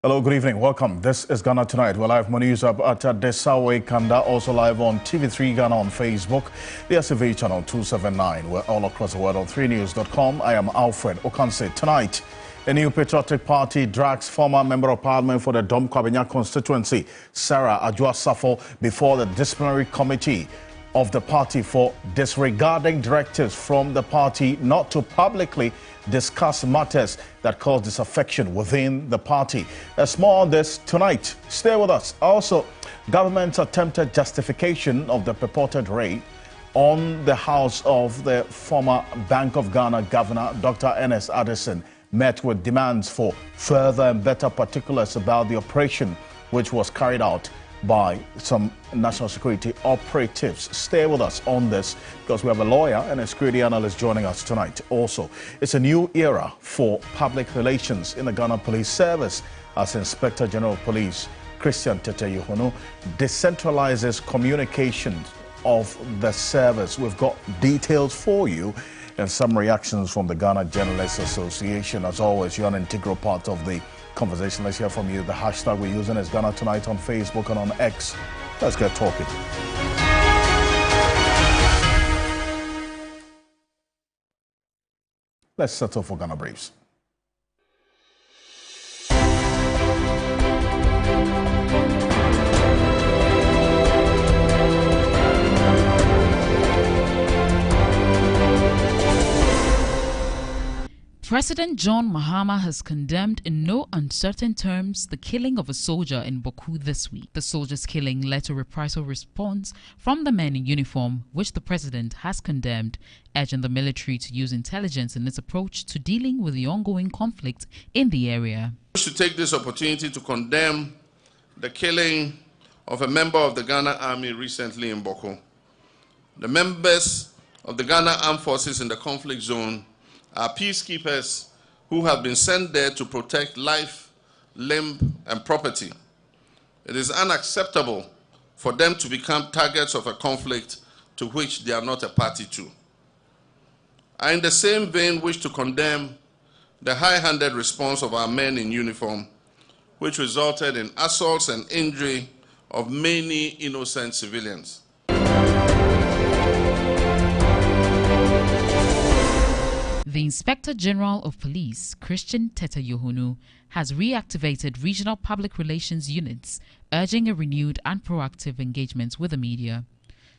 Hello, good evening. Welcome. This is Ghana Tonight. We're live on news up at Desawe Kanda, also live on TV3 Ghana on Facebook, the SFA channel 279. We're all across the world on 3news.com. I am Alfred Ocansey. Tonight, a new patriotic party drags former member of parliament for the Dom Kwabenya constituency, Sarah Adjoa-Safo, before the disciplinary committee of the party for disregarding directives from the party not to publicly discuss matters that cause disaffection within the party. There's more on this tonight. Stay with us. Also, government's attempted justification of the purported raid on the house of the former Bank of Ghana governor, Dr. Ernest Addison, met with demands for further and better particulars about the operation which was carried out by some national security operatives. Stay with us on this because we have a lawyer and a security analyst joining us tonight. Also, it's a new era for public relations in the Ghana Police Service as Inspector General of Police Christian Tete Yohunu decentralizes communications of the service. We've got details for you and some reactions from the Ghana Journalists Association. As always, you're an integral part of the conversation. Let's hear from you. The hashtag we're using is Ghana Tonight on Facebook and on X. Let's get talking. Let's settle for Ghana Briefs. President John Mahama has condemned in no uncertain terms the killing of a soldier in Boku this week. The soldier's killing led to a reprisal response from the men in uniform, which the president has condemned, urging the military to use intelligence in its approach to dealing with the ongoing conflict in the area. I wish to take this opportunity to condemn the killing of a member of the Ghana Army recently in Boku. The members of the Ghana Armed Forces in the conflict zone are peacekeepers who have been sent there to protect life, limb, and property. It is unacceptable for them to become targets of a conflict to which they are not a party to. I, in the same vein, wish to condemn the high-handed response of our men in uniform, which resulted in assaults and injury of many innocent civilians. The Inspector General of Police, Christian Tete Yohunu, has reactivated regional public relations units, urging a renewed and proactive engagement with the media.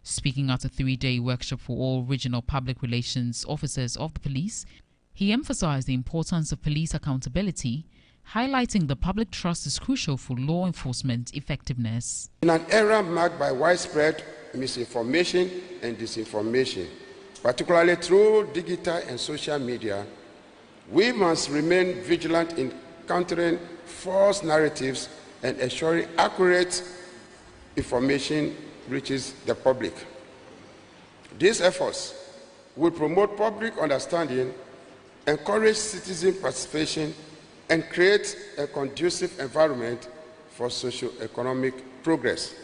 Speaking at a 3-day workshop for all regional public relations officers of the police, he emphasized the importance of police accountability, highlighting the public trust is crucial for law enforcement effectiveness. In an era marked by widespread misinformation and disinformation, particularly through digital and social media, we must remain vigilant in countering false narratives and ensuring accurate information reaches the public. These efforts will promote public understanding, encourage citizen participation, and create a conducive environment for socio-economic progress.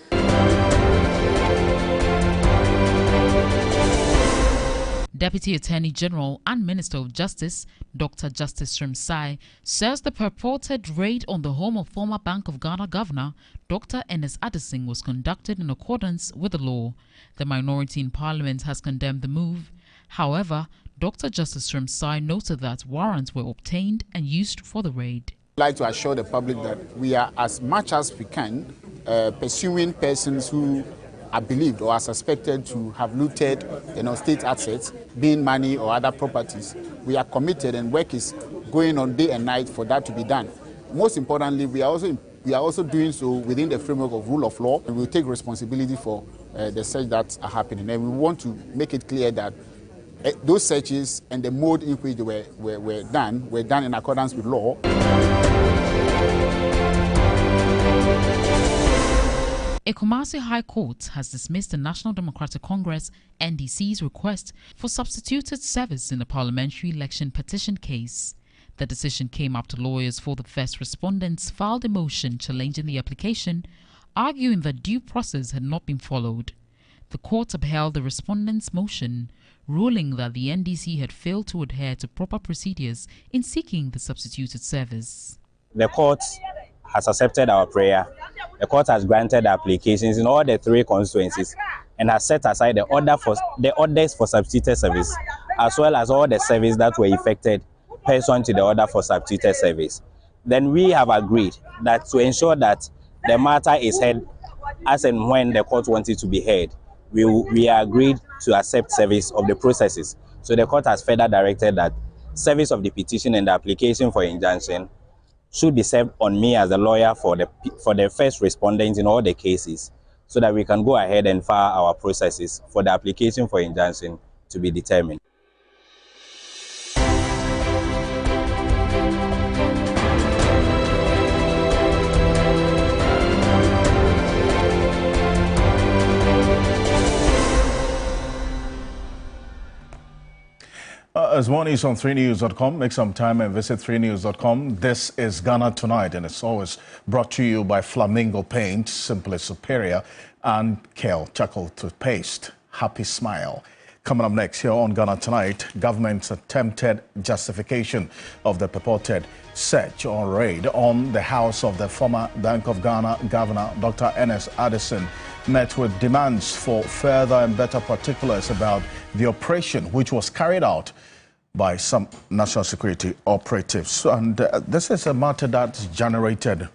Deputy Attorney General and Minister of Justice, Dr. Justice Srimsai, says the purported raid on the home of former Bank of Ghana Governor, Dr. Ernest Addison, was conducted in accordance with the law. The minority in Parliament has condemned the move. However, Dr. Justice Srimsai noted that warrants were obtained and used for the raid. I'd like to assure the public that we are, as much as we can, pursuing persons who are believed or are suspected to have looted, state assets, being money or other properties. We are committed, and work is going on day and night for that to be done. Most importantly, we are also doing so within the framework of rule of law, and we will take responsibility for the search that are happening. And we want to make it clear that those searches and the mode in which they were done in accordance with law. A Kumasi High Court has dismissed the National Democratic Congress NDC's request for substituted service in the parliamentary election petition case. The decision came after lawyers for the first respondents filed a motion challenging the application, arguing that due process had not been followed. The court upheld the respondents' motion, ruling that the NDC had failed to adhere to proper procedures in seeking the substituted service. The court has accepted our prayer. The court has granted applications in all the 3 constituencies and has set aside the orders for substituted service, as well as all the service that were effected pursuant to the order for substituted service. Then we have agreed that to ensure that the matter is heard as and when the court wants it to be heard, we agreed to accept service of the processes. So the court has further directed that service of the petition and the application for injunction should be served on me as a lawyer for the first respondents in all the cases, so that we can go ahead and file our processes for the application for injunction to be determined. As one is on 3news.com, make some time and visit 3news.com. This is Ghana Tonight, and it's always brought to you by Flamingo Paint, Simply Superior, and Kale Charcoal Toothpaste. Happy Smile. Coming up next here on Ghana Tonight, government's attempted justification of the purported search or raid on the house of the former Bank of Ghana Governor, Dr. Ernest Addison, met with demands for further and better particulars about the operation, which was carried out by some national security operatives. And this is a matter that's generated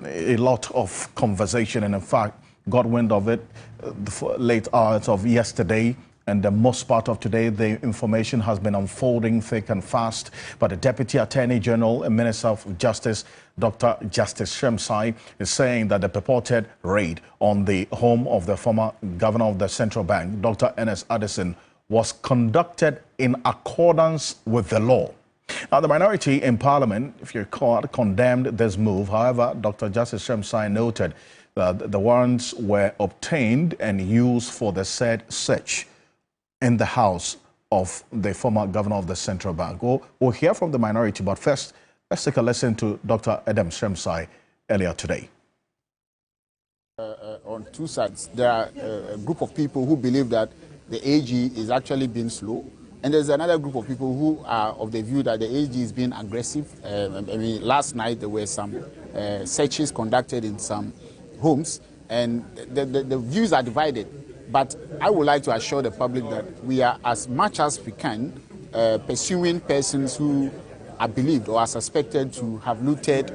a lot of conversation, and in fact got wind of it the late hours of yesterday. And the most part of today, the information has been unfolding thick and fast. But the Deputy Attorney General and Minister of Justice, Dr. Justice Shemsai, is saying that the purported raid on the home of the former governor of the central bank, Dr. Ernest Addison, was conducted in accordance with the law. Now, the minority in Parliament, if you recall, condemned this move. However, Dr. Justice Shemsai noted that the warrants were obtained and used for the said search in the house of the former governor of the central bank. We'll hear from the minority, but first, let's take a listen to Dr. Adam Shemsai earlier today. On two sides, there are a group of people who believe that the AG is actually being slow, and there's another group of people who are of the view that the AG is being aggressive. Last night there were some searches conducted in some homes, and the views are divided. But I would like to assure the public that we are, as much as we can, pursuing persons who are believed or are suspected to have looted,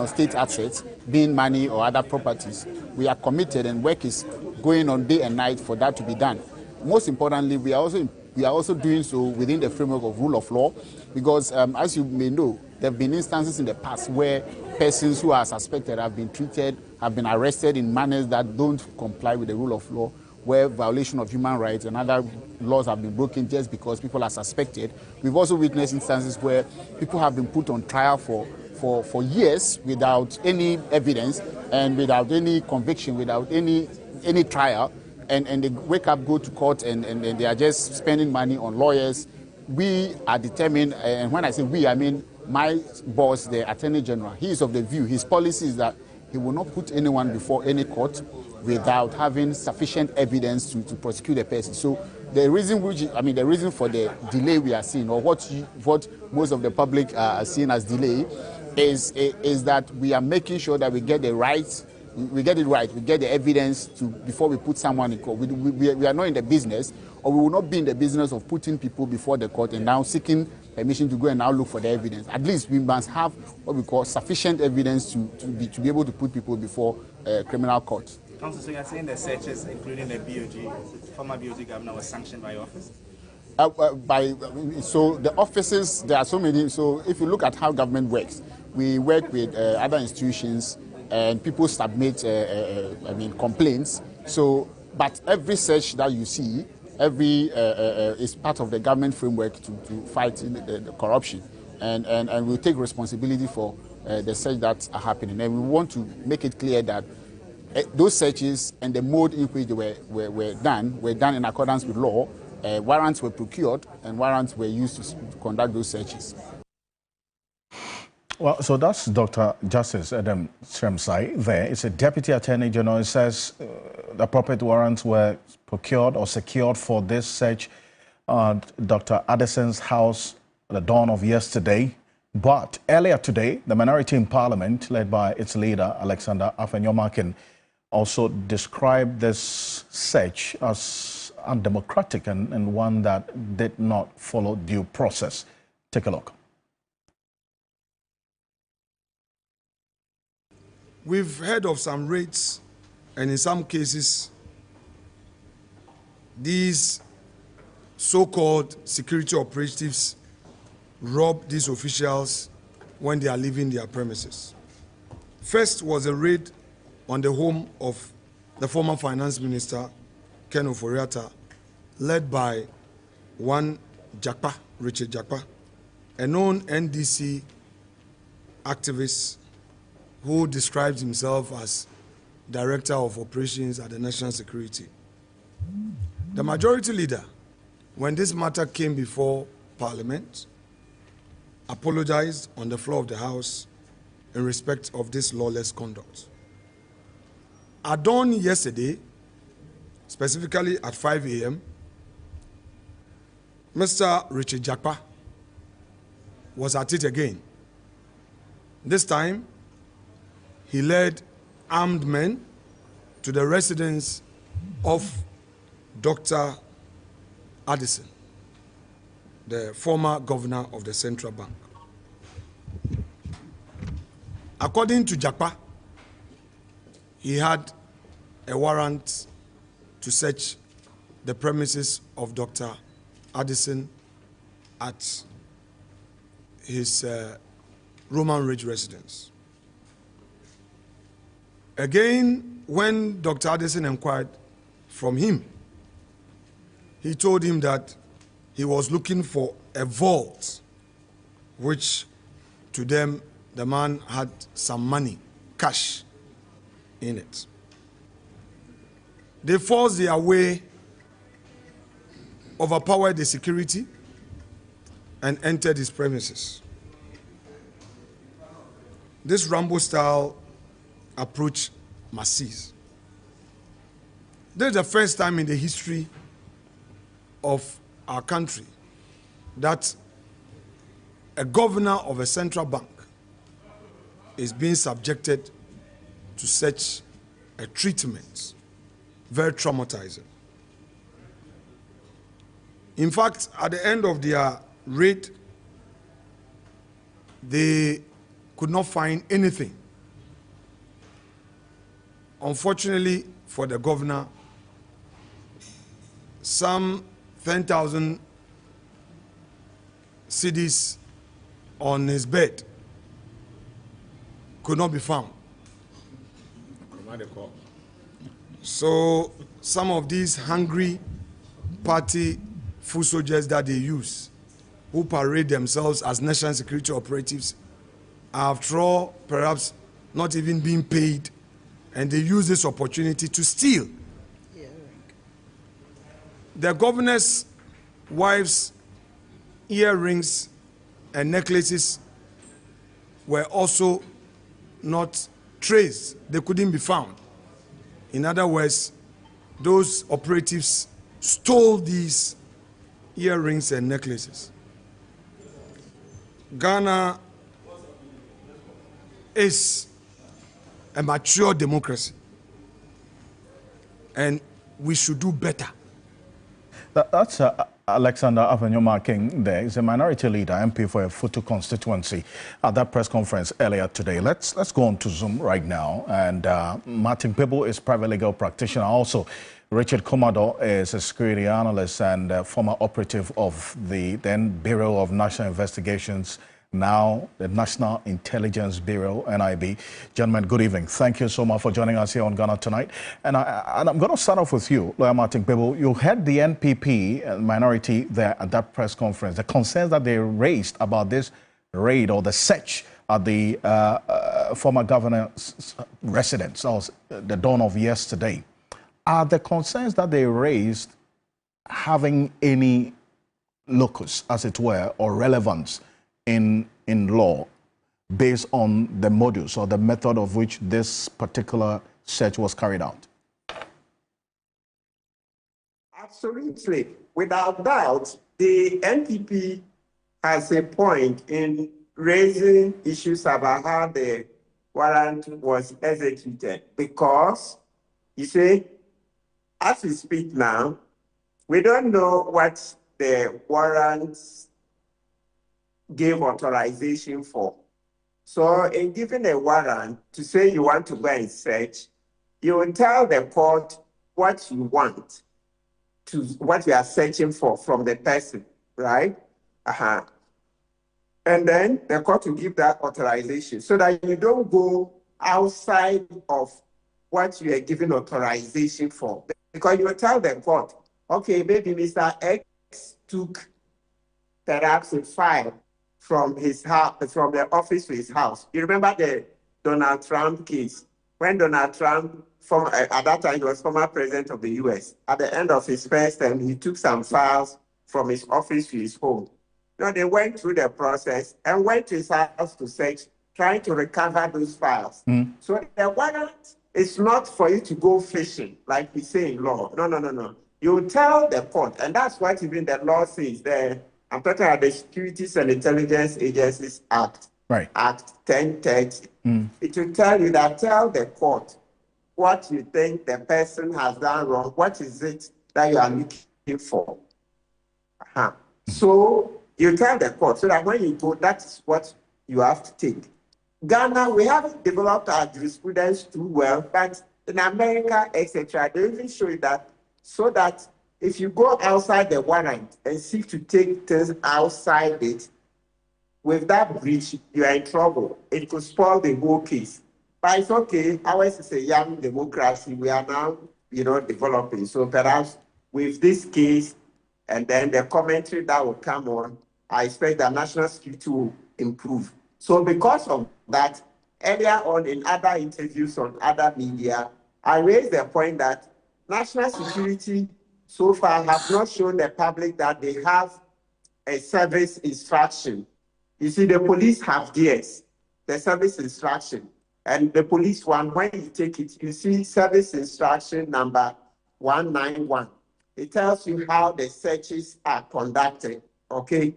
state assets, being money or other properties. We are committed, and work is going on day and night for that to be done. Most importantly, we are also doing so within the framework of rule of law, because as you may know, there have been instances in the past where persons who are suspected have been treated, have been arrested in manners that don't comply with the rule of law, where violation of human rights and other laws have been broken just because people are suspected. We've also witnessed instances where people have been put on trial for years without any evidence and without any conviction, without any trial, and they wake up, go to court, and they are just spending money on lawyers. We are determined, and when I say we, I mean my boss, the Attorney General. He is of the view, his policy is that he will not put anyone before any court without having sufficient evidence to prosecute the person. So the reason for the delay we are seeing, or what most of the public are seeing as delay, is that we are making sure that we get it right, we get the evidence before we put someone in court. We are not in the business, or we will not be in the business of putting people before the court and now seeking permission to go and now look for the evidence. At least we must have what we call sufficient evidence to be able to put people before criminal court. Counsel, so you're saying the searches, including the former BOG governor, was sanctioned by your office? So the offices, there are so many. So if you look at how government works, we work with other institutions, and people submit complaints. So, but every search that you see, is part of the government framework to fight the corruption, and we take responsibility for the search that are happening. And we want to make it clear that those searches and the mode in which they were done in accordance with law. Warrants were procured, and warrants were used to conduct those searches. Well, so that's Dr. Justice Adam Shemsai there. It's a Deputy Attorney General. It says the appropriate warrants were procured or secured for this search at Dr. Addison's house at the dawn of yesterday. But earlier today, the minority in parliament, led by its leader, Alexander Afenyomarkin, also described this search as undemocratic and one that did not follow due process. Take a look. We've heard of some raids, and in some cases, these so-called security operatives rob these officials when they are leaving their premises. First was a raid on the home of the former finance minister, Ken Oforiatta, led by one Jakpa, Richard Jakpa, a known NDC activist who describes himself as Director of Operations at the National Security. The majority leader, when this matter came before Parliament, apologized on the floor of the House in respect of this lawless conduct. At dawn yesterday, specifically at 5 a.m., Mr. Richard Jakpa was at it again. This time, he led armed men to the residence of Dr. Addison, the former governor of the Central Bank. According to Jakpa, he had a warrant to search the premises of Dr. Addison at his Roman Ridge residence. Again, when Dr. Addison inquired from him, he told him that he was looking for a vault, which to them, the man had some money, cash, in it. They forced their way, overpowered the security, and entered his premises. This Rambo-style approach must cease. This is the first time in the history of our country that a governor of a central bank is being subjected to such a treatment, very traumatizing. In fact, at the end of their raid, they could not find anything. Unfortunately for the governor, some 10,000 cedis on his bed could not be found. So some of these hungry party foot soldiers that they use, who parade themselves as national security operatives, are after all perhaps not even being paid, and they use this opportunity to steal. The governor's wife's earrings and necklaces were also not traced. They couldn't be found. In other words, those operatives stole these earrings and necklaces. Ghana is a mature democracy, and we should do better. That's Alexander Afenyomarkin there. He's a minority leader, MP for a Futu constituency, at that press conference earlier today. Let's go on to Zoom right now. And Martin Pebble is private legal practitioner. Also, Richard Commodore is a security analyst and former operative of the then Bureau of National Investigations, now the National Intelligence Bureau, NIB. Gentlemen, good evening. Thank you so much for joining us here on Ghana Tonight. And I'm going to start off with you, Lawyer Martin Pebble. You heard the NPP minority there at that press conference, the concerns that they raised about this raid or the search at the former governor's residence, or the dawn of yesterday. Are the concerns that they raised having any locus, as it were, or relevance in law based on the modus or the method of which this particular search was carried out? Absolutely. Without doubt, the NPP has a point in raising issues about how the warrant was executed because, you see, as we speak now, we don't know what the warrant gave authorization for. So in giving a warrant to say you want to go and search, you will tell the court what you want, what you are searching for from the person, right? And then the court will give that authorization so that you don't go outside of what you are given authorization for. Because you will tell the court, okay, maybe Mr. X took perhaps a file from his house, from the office to his house. You remember the Donald Trump case? When Donald Trump, at that time, he was former president of the US. At the end of his first term, he took some files from his office to his home. You know, they went through the process and went to his house to search, trying to recover those files. So the warrant is not for you to go fishing, like we say in law. No. You tell the court, and that's what even the law says there. I'm talking about the Securities and Intelligence Agencies Act, right. Act 1030. It will tell you that, tell the court what you think the person has done wrong. What is it that you are looking for? So you tell the court so that when you go, that's what you have to take. Ghana, we haven't developed our jurisprudence too well, but in America, etc., they even show you that so that if you go outside the warrant and seek to take things outside it, with that breach, you are in trouble. It could spoil the whole case. But it's okay. Ours is a young democracy. We are now, developing. So perhaps with this case and then the commentary that will come on, I expect that national security will improve. So because of that, earlier on in other interviews on other media, I raised the point that national security so far have not shown the public that they have a service instruction. You see, the police have theirs, the service instruction. And the police one, when you take it, you see service instruction number 191. It tells you how the searches are conducted, okay?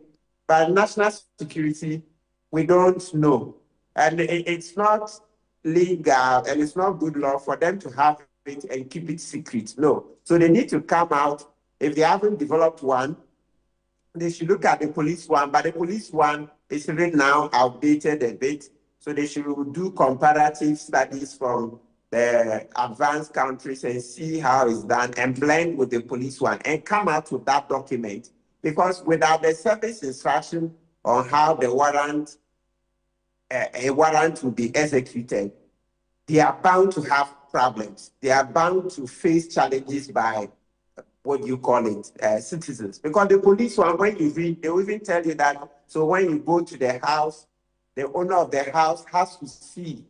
But national security, we don't know. And it's not legal and it's not good law for them to have it and keep it secret. No. So they need to come out. If they haven't developed one, they should look at the police one. But the police one is right now outdated a bit. So they should do comparative studies from the advanced countries and see how it's done and blend with the police one and come out with that document. Because without the service instruction on how the warrant, a warrant will be executed, they are bound to have problems. They are bound to face challenges by, citizens. Because the police one, when you read, they will even tell you that, so when you go to the house, the owner of the house has to see.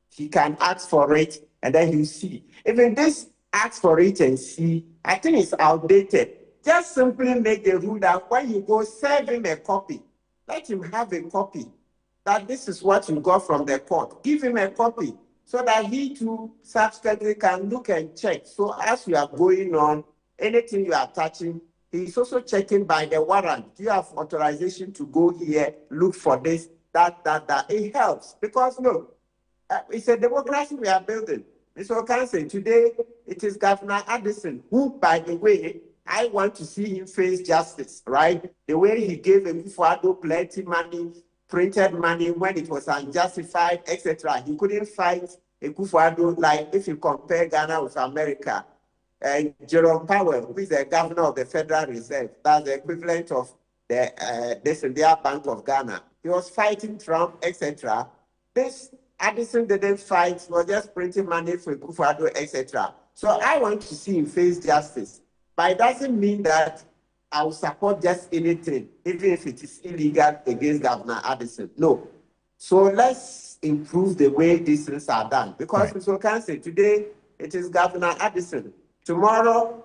He can ask for it, and then you see. Even this ask for it and see, I think it's outdated. Just simply make the rule that when you go, serve him a copy. Let him have a copy. That this is what you got from the court. Give him a copy so that he too subsequently can look and check. So as you are going on, anything you are touching, he's also checking by the warrant. Do you have authorization to go here, look for this, that? It helps because look, it's a democracy we are building. Mr. Ocansey, today it is Governor Addison, who, by the way, I want to see him face justice, right? The way he gave Ekufuado plenty money, printed money when it was unjustified, etc. He couldn't fight Ekufuado like if you compare Ghana with America. And Jerome Powell, who is the governor of the Federal Reserve, that's the equivalent of the Bank of Ghana. He was fighting Trump, etc. This Addison didn't fight, he was just printing money for Ekufuado, etc. So I want to see him face justice. But it doesn't mean that I will support just anything, even if it is illegal against Governor Addison. No. So let's improve the way these things are done. Because Mr. Ocansey, today it is Governor Addison. Tomorrow,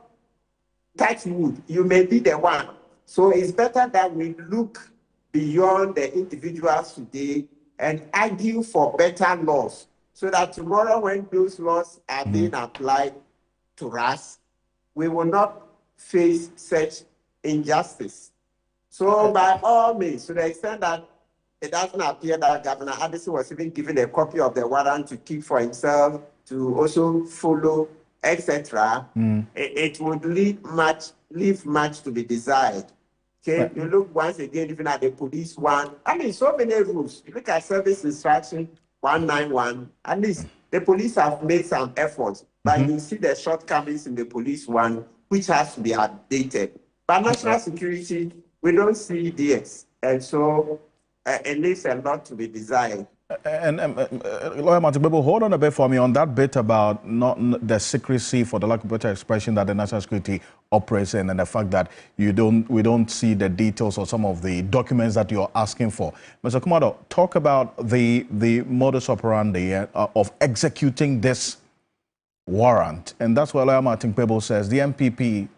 touch wood, you may be the one. So it's better that we look beyond the individuals today and argue for better laws so that tomorrow when those laws are being applied to us, we will not face such injustice. So by all means, to the extent that it doesn't appear that Governor Addison was even given a copy of the warrant to keep for himself, to also follow, etc. It would leave much to be desired. Okay, right. You look once again even at the police one. I mean, so many rules. You look at service instruction 191. At least the police have made some efforts, but you see the shortcomings in the police one, which has to be updated. But national security, we don't see this, and so it leaves a lot to be desired. And Lawyer Matibebo, hold on a bit for me on that bit about not the secrecy, for the lack of better expression, that the national security operates in, and the fact that we don't see the details or some of the documents that you're asking for. Mr. Kumado, talk about the modus operandi of executing this warrant, and that's why Lawyer Matibebo says the MPP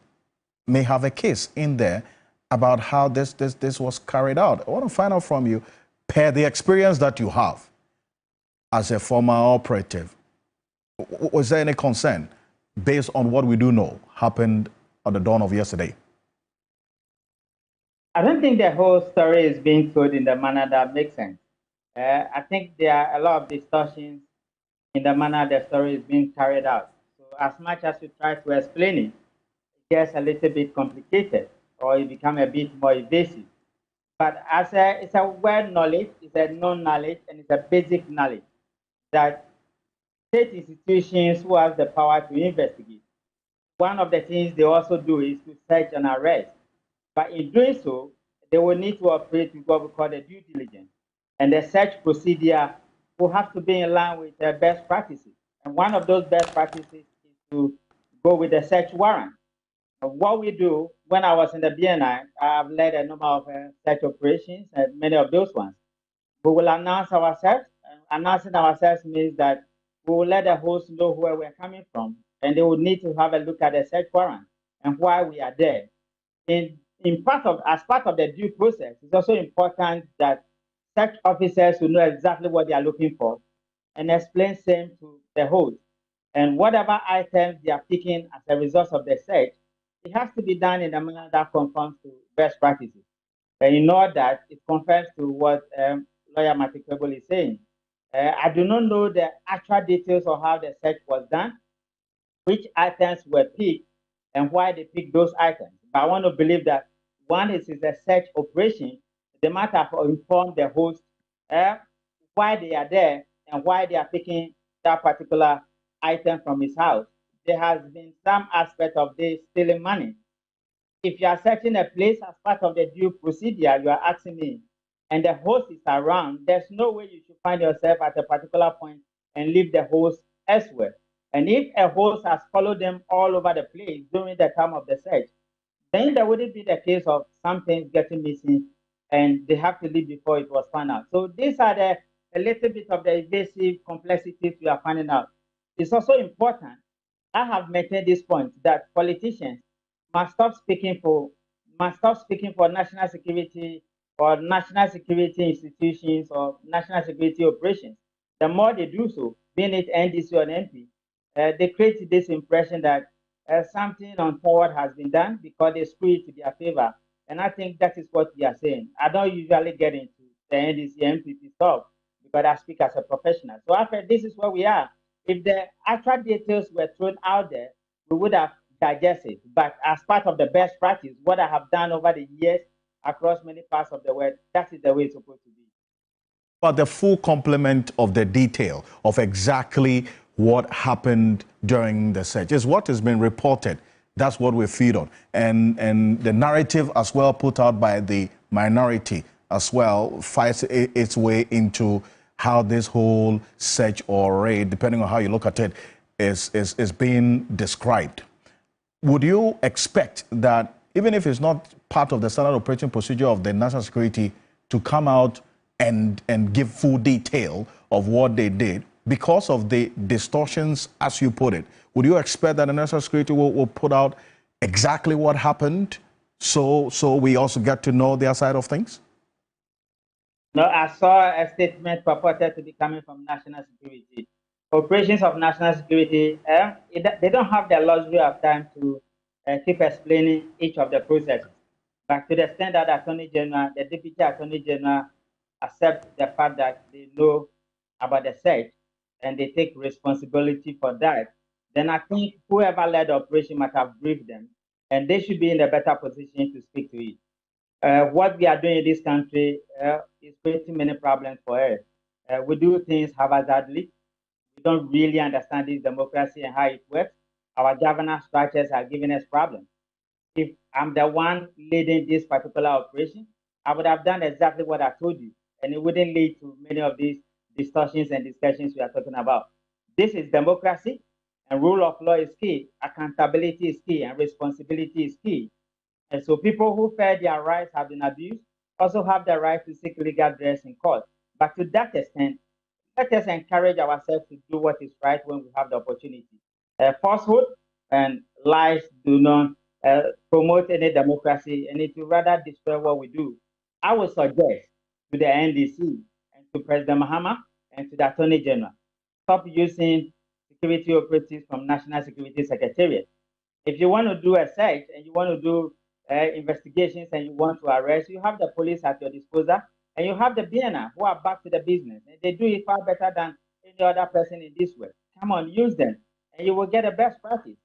may have a case in there about how this was carried out. I want to find out from you, per the experience that you have as a former operative, was there any concern based on what we do know happened at the dawn of yesterday? I don't think the whole story is being told in the manner that makes sense. I think there are a lot of distortions in the manner the story is being carried out. So as much as you try to explain it, it gets a little bit complicated, or it becomes a bit more evasive. But it's a word knowledge, it's a known knowledge, and it's a basic knowledge that state institutions who have the power to investigate, one of the things they also do is to search and arrest. But in doing so, they will need to operate with what we call the due diligence. And the search procedure will have to be in line with the best practices. And one of those best practices is to go with the search warrant. What we do, when I was in the BNI, I've led a number of search operations, and many of those ones. We will announce ourselves. Announcing ourselves means that we will let the host know where we're coming from, and they will need to have a look at the search warrant and why we are there. As part of the due process, it's also important that search officers will know exactly what they are looking for and explain same to the host. And whatever items they are picking as a result of the search, it has to be done in a manner that conforms to best practices. And in order that it conforms to what Lawyer Matibebo is saying. I do not know the actual details of how the search was done, which items were picked, and why they picked those items. But I want to believe that one is a search operation. The matter to inform the host why they are there and why they are picking that particular item from his house. There has been some aspect of this stealing money. If you are searching a place as part of the due procedure, you are asking me, and the host is around, there's no way you should find yourself at a particular point and leave the host elsewhere. And if a host has followed them all over the place during the time of the search, then there wouldn't be the case of some things getting missing and they have to leave before it was found out. So these are a little bit of the evasive complexities we are finding out. It's also important, I have maintained this point, that politicians must stop speaking for national security or national security institutions or national security operations. The more they do so, being it NDC or MP, they create this impression that something untoward has been done because they screw it to their favor. And I think that is what we are saying. I don't usually get into the NDC MPP stuff because I speak as a professional. So after this is where we are. If the actual details were thrown out there, we would have digested. But as part of the best practice, what I have done over the years across many parts of the world, that is the way it's supposed to be. But the full complement of the detail of exactly what happened during the search is what has been reported. That's what we feed on. And the narrative as well put out by the minority as well fights its way into how this whole search or raid, depending on how you look at it, is being described. Would you expect that, even if it's not part of the standard operating procedure of the national security, to come out and give full detail of what they did because of the distortions, as you put it? Would you expect that the national security will put out exactly what happened so we also get to know their side of things? No, I saw a statement purported to be coming from national security. Operations of national security, they don't have the luxury of time to keep explaining each of the processes. But to the extent that Attorney General, the Deputy Attorney General, accept the fact that they know about the search and they take responsibility for that, then I think whoever led the operation might have briefed them, and they should be in a better position to speak to it. What we are doing in this country is creating many problems for us. We do things haphazardly. We don't really understand this democracy and how it works. Our governance structures are giving us problems. If I'm the one leading this particular operation, I would have done exactly what I told you, and it wouldn't lead to many of these discussions and discussions we are talking about. This is democracy, and rule of law is key. Accountability is key, and responsibility is key. And so people who feel their rights have been abused also have the right to seek legal redress in court. But to that extent, let us encourage ourselves to do what is right when we have the opportunity. Falsehood and lies do not promote any democracy, and it will rather destroy what we do. I would suggest to the NDC and to President Mahama and to the Attorney General, stop using security operatives from National Security Secretariat. If you want to do a search and you want to do investigations and you want to arrest, you have the police at your disposal, and you have the BNR who are back to the business. And they do it far better than any other person in this way. Come on, use them, and you will get the best practice.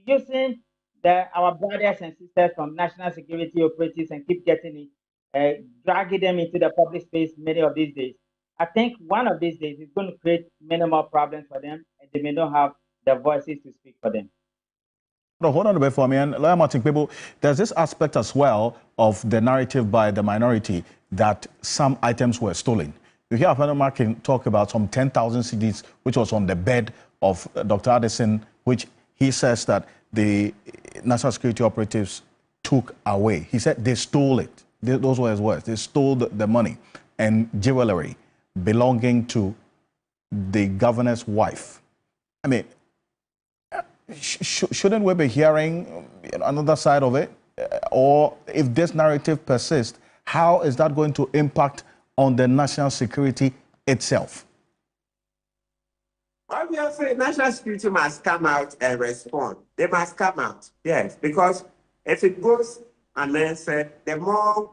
Using our brothers and sisters from national security operatives and keep getting it, dragging them into the public space many of these days. I think one of these days is going to create many more problems for them, and they may not have the voices to speak for them. Hold on a bit for me, and Lawyer Martin People, there's this aspect as well of the narrative by the minority that some items were stolen. You hear Alfred Ocansey talk about some 10,000 CDs, which was on the bed of Dr. Addison, which he says that the national security operatives took away. He said they stole it. Those were his words. They stole the money and jewelry belonging to the governor's wife. I mean, shouldn't we be hearing another side of it? Or if this narrative persists, how is that going to impact on the national security itself? Obviously, national security must come out and respond. They must come out, yes, because if it goes unanswered, the more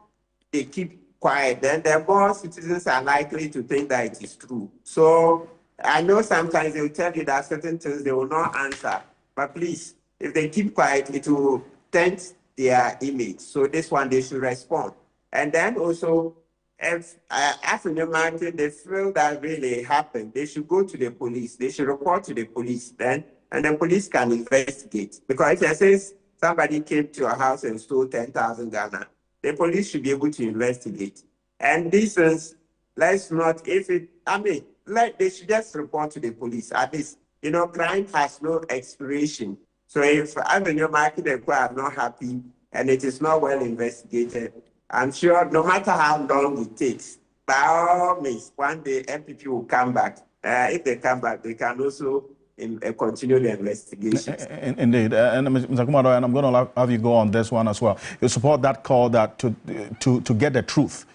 they keep quiet, then the more citizens are likely to think that it is true. So I know sometimes they will tell you that certain things they will not answer. But please, if they keep quiet, it will taint their image. So this one, they should respond. And then also, if African Americans, they feel that really happened, they should go to the police. They should report to the police then, and the police can investigate. Because if they say somebody came to your house and stole 10,000 Ghana, the police should be able to investigate. And this is, let's not, they should just report to the police. At least, crime has no expiration. So if Avenue Market and Co are not happy and it is not well investigated, I'm sure no matter how long it takes, by all means, one day MPP will come back. If they come back, they can also continue the investigation. Indeed. And Mr. Kumado, and I'm going to have you go on this one as well. You support that call that to get the truth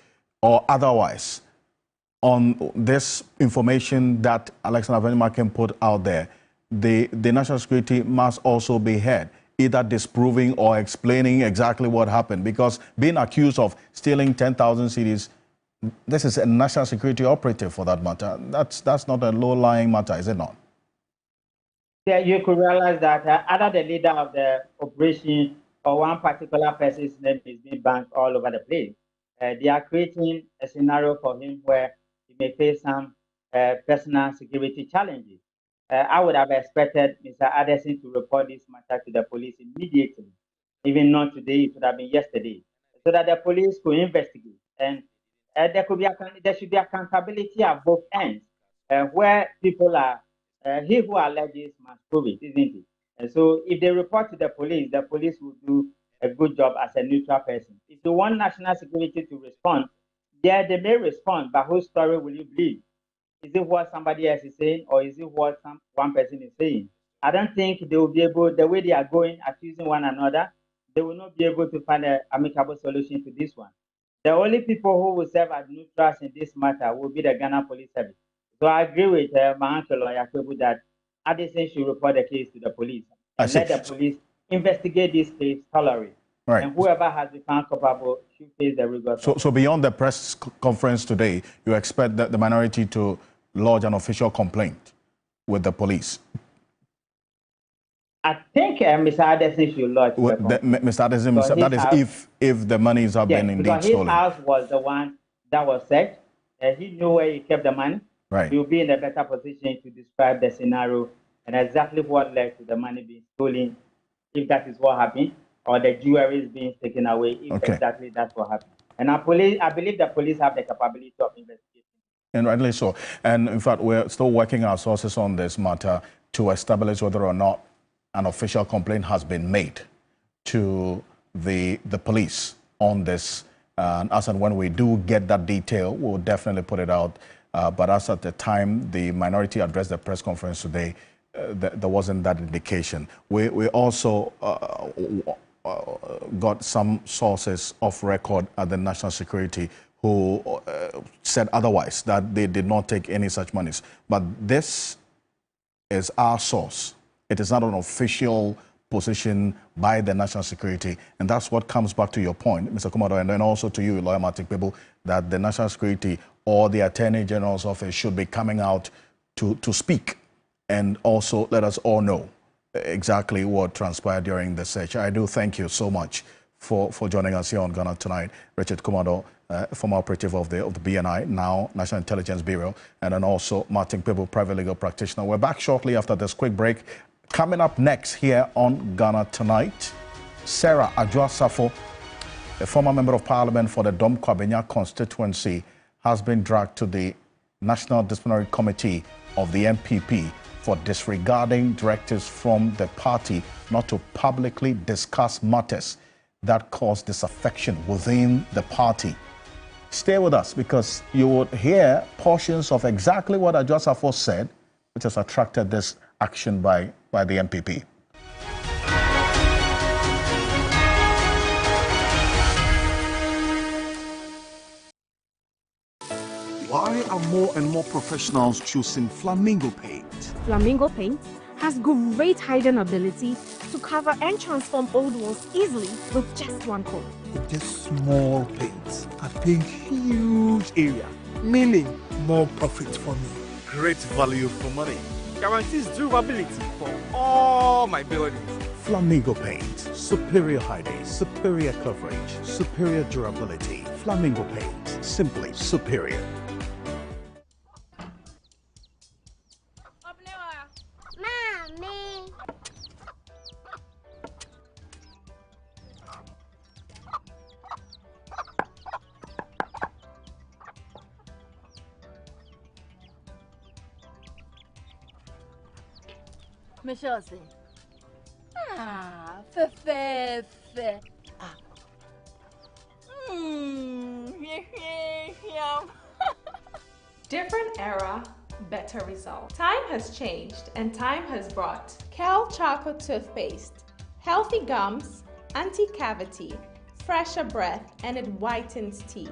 or otherwise on this information that Alexander Venema can put out there, the national security must also be heard, either disproving or explaining exactly what happened. Because being accused of stealing 10,000 CDs, this is a national security operative for that matter. That's not a low-lying matter, is it not? Yeah, you could realize that either the leader of the operation or one particular person's name is being banned all over the place. They are creating a scenario for him where he may face some personal security challenges. I would have expected Mr. Addison to report this matter to the police immediately, even not today, it would have been yesterday, so that the police could investigate. And there should be accountability at both ends, where people are, he who alleges must prove it, isn't it? And so if they report to the police will do a good job as a neutral person. If you want national security to respond, yeah, they may respond, but whose story will you believe? Is it what somebody else is saying, or is it what one person is saying? I don't think they will be able, the way they are going, accusing one another, they will not be able to find an amicable solution to this one. The only people who will serve as neutrals in this matter will be the Ghana Police Service. So I agree with my uncle Lawyer Kwebu that Addison should report the case to the police and let the police investigate this case thoroughly. Right. And whoever has been found culpable should face the rigors. So beyond the press conference today, you expect the minority to lodge an official complaint with the police? I think Mr. Addison should lodge. Mr. Addison, that is if the monies have been indeed stolen. His house was the one that was searched. He knew where he kept the money. Right. He will be in a better position to describe the scenario and exactly what led to the money being stolen, if that is what happened, or the jewelry is being taken away, if exactly that's what happened. And I believe the police have the capability of investigating. And rightly so. And in fact, we're still working our sources on this matter to establish whether or not an official complaint has been made to the police on this. And as and when we do get that detail, we'll definitely put it out. But as at the time the minority addressed the press conference today, there wasn't that indication. We also got some sources off record at the National Security who said otherwise, that they did not take any such monies. But this is our source. It is not an official position by the National Security. And that's what comes back to your point, Mr. Kumado, and then also to you, Lawyer Martin People, that the National Security or the Attorney General's office should be coming out to speak and also let us all know exactly what transpired during the search. I do thank you so much for joining us here on Ghana Tonight. Richard Kumado, former operative of the BNI, now National Intelligence Bureau, and then also Martin People, private legal practitioner. We're back shortly after this quick break. Coming up next here on Ghana Tonight, Sarah Adjoa-Safo, a former member of parliament for the Dom Kwabenya constituency, has been dragged to the National Disciplinary Committee of the NPP for disregarding directives from the party not to publicly discuss matters that cause disaffection within the party. Stay with us because you would hear portions of exactly what Adjoa-Safo said, which has attracted this action by the NPP. Why are more and more professionals choosing Flamingo Paint? Flamingo Paint has great hiding ability to cover and transform old walls easily with just one coat. With just small paints, I paint huge area, meaning more profit for me. Great value for money. Guarantees durability for all my buildings. Flamingo Paint. Superior hiding, superior coverage, superior durability. Flamingo Paint. Simply superior. Mommy. Michelle, fe. Different era, better result. Time has changed and time has brought Kel Charcoal Toothpaste. Healthy gums, anti-cavity, fresher breath, and it whitens teeth.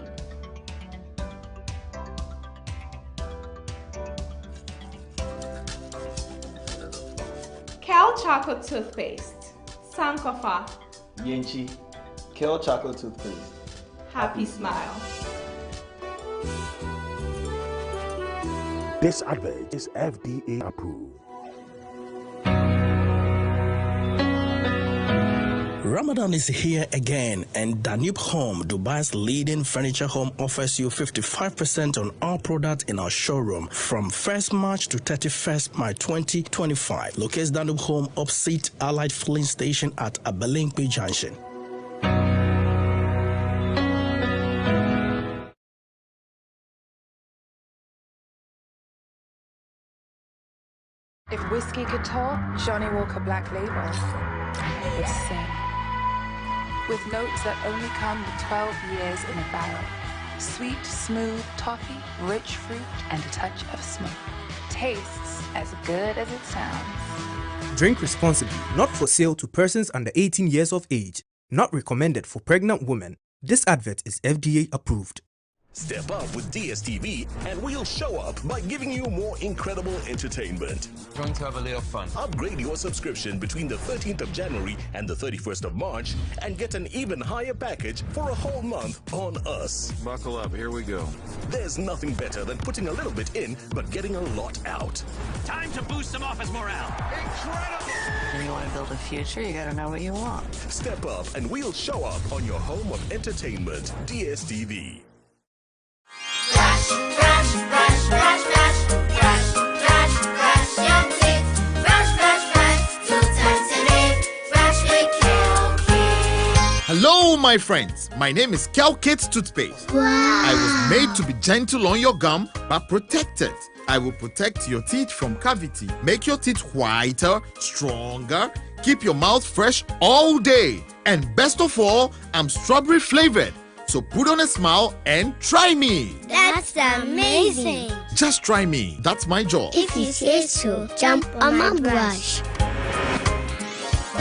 Kel Chocolate Toothpaste. Sankofa. Yenchi. Kel Chocolate Toothpaste. Happy smile. This advert is FDA approved. Ramadan is here again, and Danube Home, Dubai's leading furniture home, offers you 55% on all products in our showroom from 1st March to 31st March 2025. Locates Danube Home opposite Allied Filling Station at Abelinkpi Junction. If whiskey could talk, Johnny Walker Black Label would sing. With notes that only come with 12 years in a barrel. Sweet, smooth toffee, rich fruit, and a touch of smoke. Tastes as good as it sounds. Drink responsibly. Not for sale to persons under 18 years of age. Not recommended for pregnant women. This advert is FDA approved. Step up with DSTV and we'll show up by giving you more incredible entertainment. Going to have a little fun. Upgrade your subscription between the 13th of January and the 31st of March and get an even higher package for a whole month on us. Buckle up, here we go. There's nothing better than putting a little bit in but getting a lot out. Time to boost some office morale. Incredible! If you want to build a future, you gotta know what you want. Step up and we'll show up on your home of entertainment, DSTV. Brush, brush, brush, brush, brush, brush, brush, brush your teeth. Brush, brush, brush, 2 times a day. Brush with Kel-Kit. Hello, my friends. My name is Kel-Kit's toothpaste. Wow. I was made to be gentle on your gum, but protected. I will protect your teeth from cavity, make your teeth whiter, stronger, keep your mouth fresh all day. And best of all, I'm strawberry flavored. So put on a smile and try me. That's amazing. Just try me. That's my job. If you say so, jump on my brush.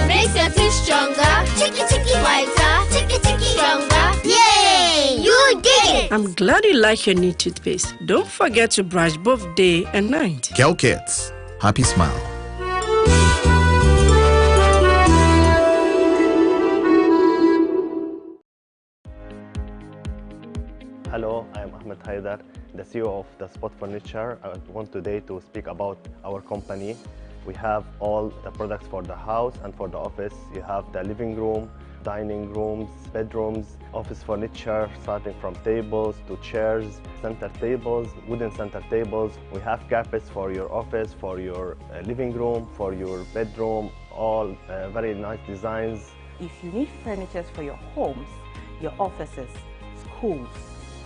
Makes your teeth stronger, chicky chicky whiter, chicky chicky stronger. Yay! You did it! I'm glad you like your new toothpaste. Don't forget to brush both day and night. Kel-Kit's. Happy smile. Hello, I am Ahmed Haidar, the CEO of the Spot Furniture. I want today to speak about our company. We have all the products for the house and for the office. You have the living room, dining rooms, bedrooms, office furniture, starting from tables to chairs, center tables, wooden center tables. We have carpets for your office, for your living room, for your bedroom, all very nice designs. If you need furniture for your homes, your offices, schools,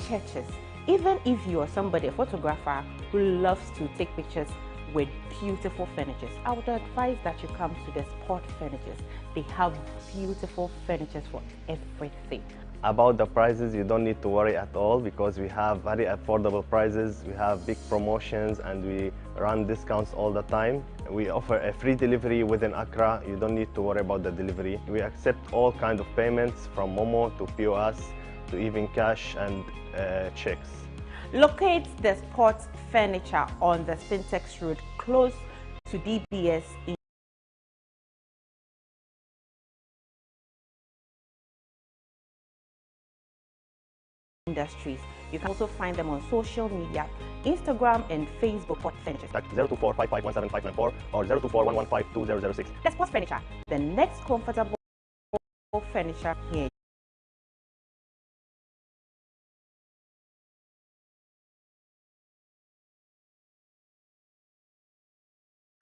churches, even if you are somebody, a photographer who loves to take pictures with beautiful furnitures, I would advise that you come to the Spot Furnitures. They have beautiful furnitures for everything. About the prices, you don't need to worry at all because we have very affordable prices. We have big promotions and we run discounts all the time. We offer a free delivery within Accra. You don't need to worry about the delivery. We accept all kinds of payments from Momo to POS to even cash and checks. Locate the Spot Furniture on the Spintex Road, close to DBS Industries. You can also find them on social media, Instagram and Facebook. Spot Furniture. 02455175594 or 02411520006. The Spot Furniture, the next comfortable furniture here.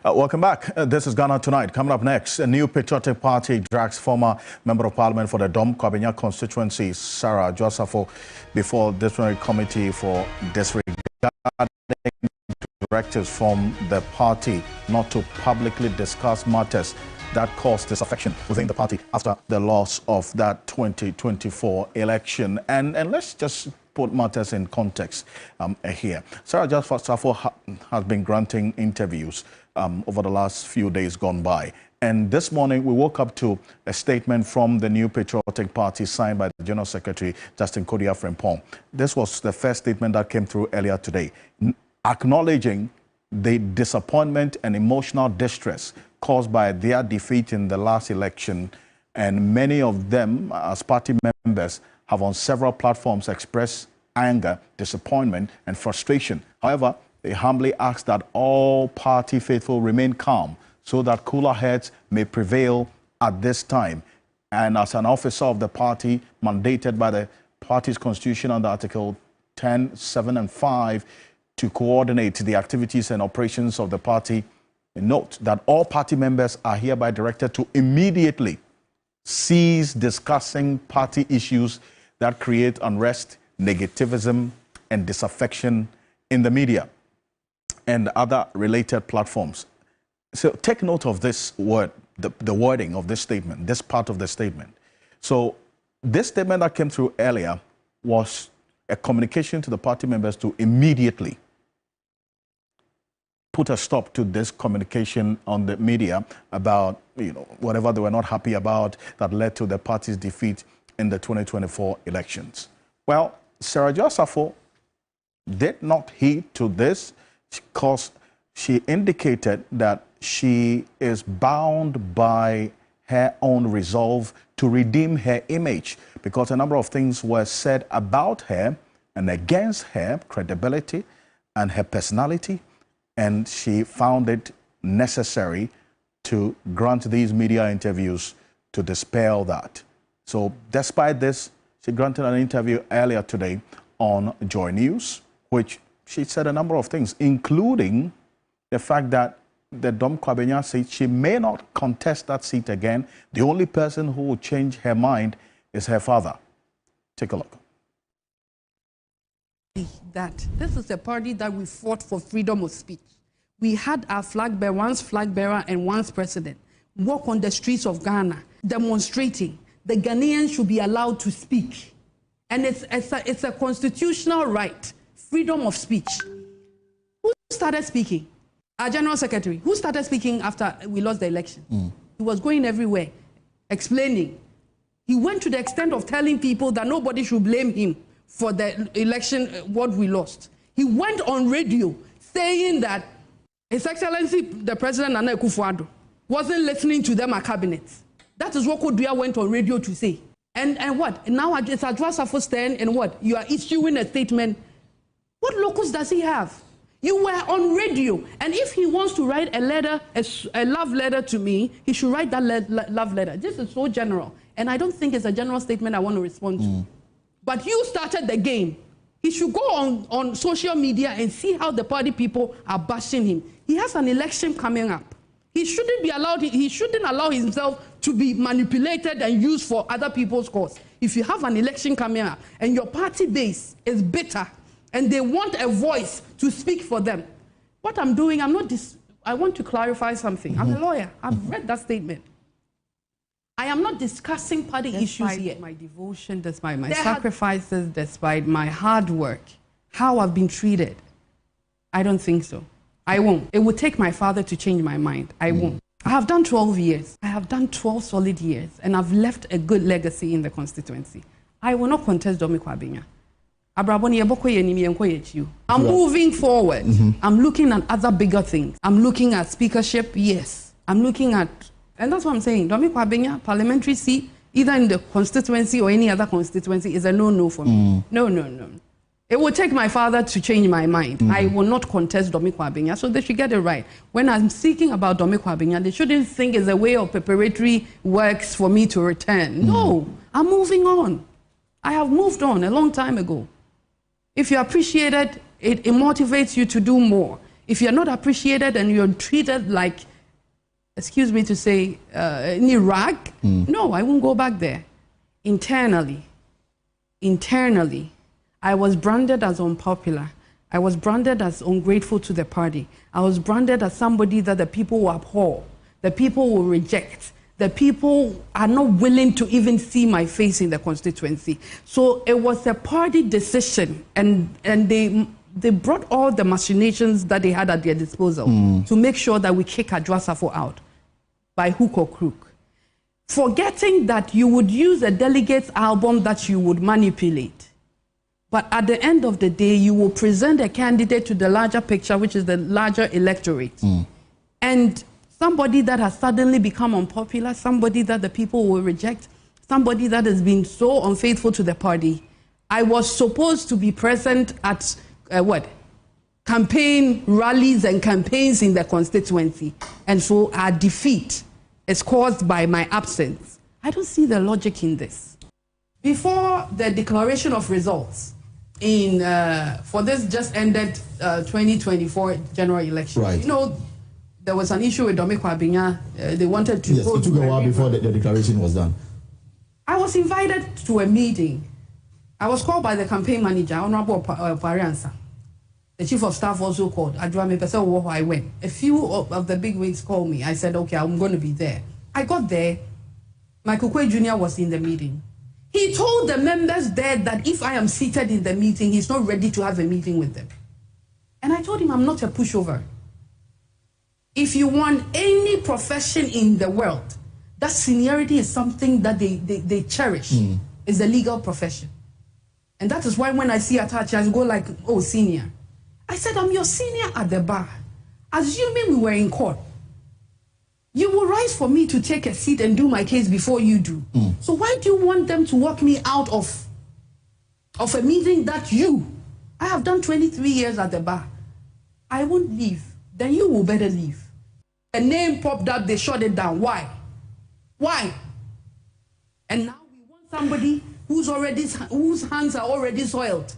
Welcome back. This is Ghana Tonight. Coming up next, a new patriotic party drags former Member of Parliament for the Dom Kwabenya constituency, Sarah Josepho, before disciplinary committee for disregarding directives from the party not to publicly discuss matters that caused disaffection within the party after the loss of that 2024 election. And let's just put matters in context here. Sarah Josepho has been granting interviews over the last few days gone by. And this morning, we woke up to a statement from the new patriotic party signed by the General Secretary, Justin Kodia-Frimpong. This was the first statement that came through earlier today, acknowledging the disappointment and emotional distress caused by their defeat in the last election. And many of them, as party members, have on several platforms expressed anger, disappointment, and frustration. However, they humbly ask that all party faithful remain calm so that cooler heads may prevail at this time. And as an officer of the party, mandated by the party's constitution under Article 10, 7, and 5, to coordinate the activities and operations of the party, note that all party members are hereby directed to immediately cease discussing party issues that create unrest, negativism, and disaffection in the media and other related platforms. So take note of this word, the wording of this statement, this part of the statement. So this statement that came through earlier was a communication to the party members to immediately put a stop to this communication on the media about, whatever they were not happy about that led to the party's defeat in the 2024 elections. Well, Sarah Josafo did not heed to this because she indicated that she is bound by her own resolve to redeem her image because a number of things were said about her and against her credibility and her personality, and she found it necessary to grant these media interviews to dispel that. So despite this, she granted an interview earlier today on Joy News, which she said a number of things, including the fact that the Dom Kwabenya seat, she may not contest that seat again. The only person who will change her mind is her father. Take a look. That this is a party that we fought for freedom of speech. We had our flag bearer, once flag bearer and once president, walk on the streets of Ghana demonstrating the Ghanaians should be allowed to speak. And it's a constitutional right, freedom of speech. Who started speaking? Our General Secretary. Who started speaking after we lost the election? He was going everywhere, explaining. He went to the extent of telling people that nobody should blame him for the election, what we lost. He went on radio saying that His Excellency, the President Nana Akufo-Addo, wasn't listening to them at cabinet. That is what Kodua went on radio to say. And what? Now it's Adwa stand and what? You are issuing a statement. What locus does he have? You were on radio. And if he wants to write a letter, a love letter to me, he should write that love letter. This is so general. And I don't think it's a general statement I want to respond to. But you started the game. He should go on social media and see how the party people are bashing him. He has an election coming up. He shouldn't allow himself to be manipulated and used for other people's cause. If you have an election coming up and your party base is bitter and they want a voice to speak for them, what I'm doing, I want to clarify something. I'm a lawyer. I've read that statement. I am not discussing party issues here. Despite my devotion, despite my sacrifices, despite my hard work, how I've been treated, I don't think so. I won't. It would take my father to change my mind. I won't. I have done 12 years. I have done 12 solid years, and I've left a good legacy in the constituency. I will not contest Domi Kwabenya. I'm moving forward. I'm looking at other bigger things. I'm looking at speakership, yes. I'm looking at, and that's what I'm saying, Domi Kwabenya, parliamentary seat, either in the constituency or any other constituency, is a no-no for me. No. It will take my father to change my mind. I will not contest Domi Kwabenya, so they should get it right. When I'm speaking about Domi Kwabenya, they shouldn't think it's a way of preparatory works for me to return. No, I'm moving on. I have moved on a long time ago. If you're appreciated, it motivates you to do more. If you're not appreciated and you're treated like, excuse me to say, any rag, no, I won't go back there. Internally, I was branded as unpopular. I was branded as ungrateful to the party. I was branded as somebody that the people will abhor, the people will reject. The people are not willing to even see my face in the constituency. So it was a party decision, and they brought all the machinations that they had at their disposal to make sure that we kick Adwa Safo out by hook or crook. Forgetting that you would use a delegates album that you would manipulate. But at the end of the day, you will present a candidate to the larger picture, which is the larger electorate. And somebody that has suddenly become unpopular, somebody that the people will reject, somebody that has been so unfaithful to the party. I was supposed to be present at campaign rallies and campaigns in the constituency. And so our defeat is caused by my absence. I don't see the logic in this. Before the declaration of results for this just ended 2024 general election, you know, there was an issue with Domi Kwabenya. They wanted to Yes, it took a while before the declaration was done. I was invited to a meeting. I was called by the campaign manager, Honorable Pariansa. The chief of staff also called. I went. A few of the big wigs called me. I said, okay, I'm going to be there. I got there. Michael Kwe Jr. was in the meeting. He told the members there that if I am seated in the meeting, he's not ready to have a meeting with them. And I told him I'm not a pushover. If you want any profession in the world, that seniority is something that they cherish. It's the legal profession. And And that is why when I see attached, I go like, oh, senior. I said, I'm your senior at the bar. Assuming we were in court, you will rise for me to take a seat and do my case before you do. So why do you want them to walk me out of a meeting that I have done 23 years at the bar. I won't leave. Then you will better leave. A name popped up, they shut it down. Why? Why? And now we want somebody whose hands are already soiled.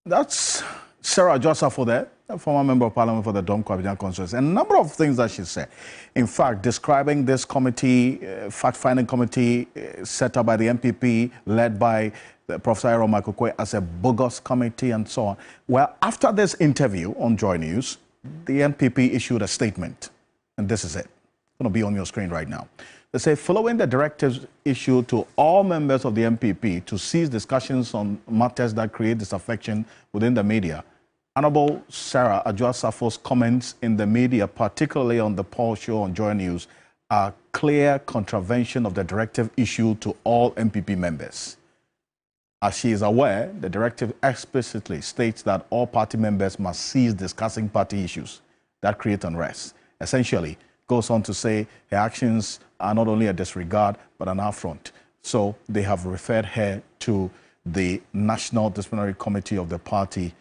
That's Sarah Joseph there, a former member of parliament for the Dom Kwabena constituency. And a number of things that she said. In fact, describing this committee, fact-finding committee set up by the MPP, led by Professor Aaron Makokwe, as a bogus committee and so on. Well, after this interview on Joy News, the MPP issued a statement. And this is it. It's going to be on your screen right now. They say, following the directives issued to all members of the MPP to cease discussions on matters that create disaffection within the media, Honorable Sarah Adjoa-Safo's comments in the media, particularly on the Paul Show on Joy News, are clear contravention of the directive issued to all MPP members. As she is aware, the directive explicitly states that all party members must cease discussing party issues that create unrest. Essentially, goes on to say her actions are not only a disregard, but an affront. So they have referred her to the National Disciplinary Committee of the party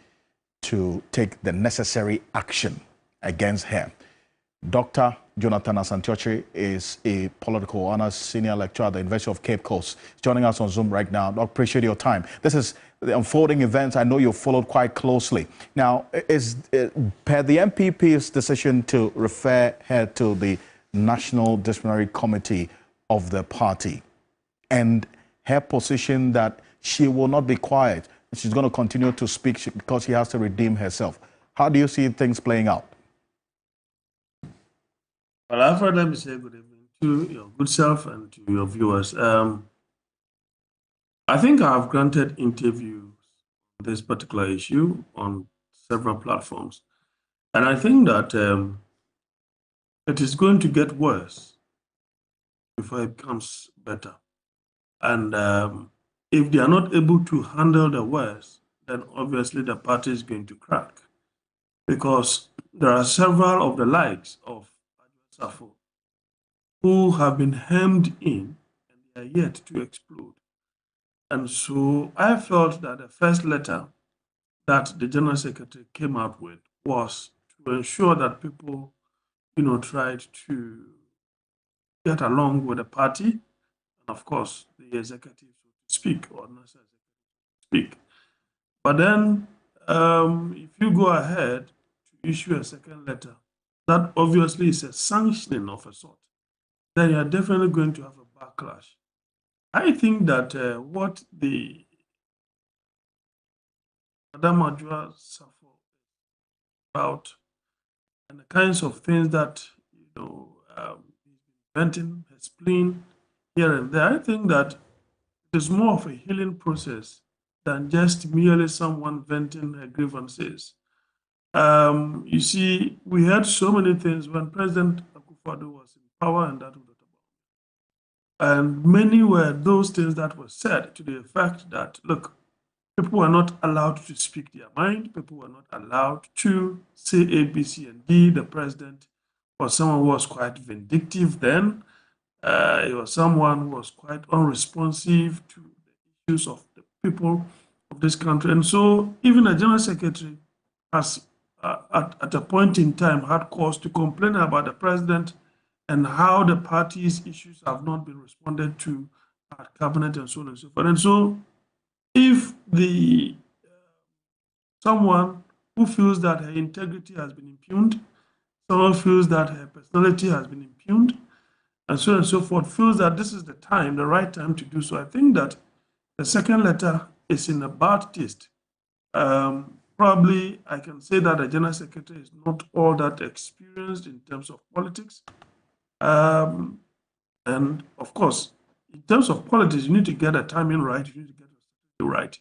to take the necessary action against her. Dr. Jonathan Asantiochi is a political honors senior lecturer at the University of Cape Coast. He's joining us on Zoom right now. I appreciate your time. This is the unfolding events I know you followed quite closely. Now, is per the MPP's decision to refer her to the National Disciplinary Committee of the party and her position that she will not be quiet, she's going to continue to speak because she has to redeem herself. How do you see things playing out? Well, Alfred, let me say good evening to your good self and to your viewers. I think I have granted interviews on this particular issue on several platforms. And I think that it is going to get worse before it becomes better. And if they are not able to handle the worst, then obviously the party is going to crack. Because there are several of the likes of Safo who have been hemmed in and they are yet to explode. And so I felt that the first letter that the General Secretary came out with was to ensure that people, tried to get along with the party and, of course, the executive, so to speak, or not so to speak. But then if you go ahead to issue a second letter, that obviously is a sanctioning of a sort, then you're definitely going to have a backlash. I think that what the Madam Adjoa-Safo about and the kinds of things that, venting her spleen here and there, I think that it is more of a healing process than just merely someone venting her grievances. You see, we had so many things when President Akufo-Addo was in power, and that was and many were those things that were said to the effect that, look, people were not allowed to speak their mind, people were not allowed to say A, B, C, and D. The president was someone who was quite vindictive then. He was someone who was quite unresponsive to the issues of the people of this country. And so even the General Secretary has at a point in time had cause to complain about the president and how the party's issues have not been responded to at cabinet and so on and so forth. And so if someone who feels that her integrity has been impugned, someone feels that her personality has been impugned, and so on and so forth, feels that this is the right time to do so, I think that the second letter is in a bad taste. Probably I can say that the General Secretary is not all that experienced in terms of politics. And of course, in terms of politics, you need to get the timing right, you need to get it right.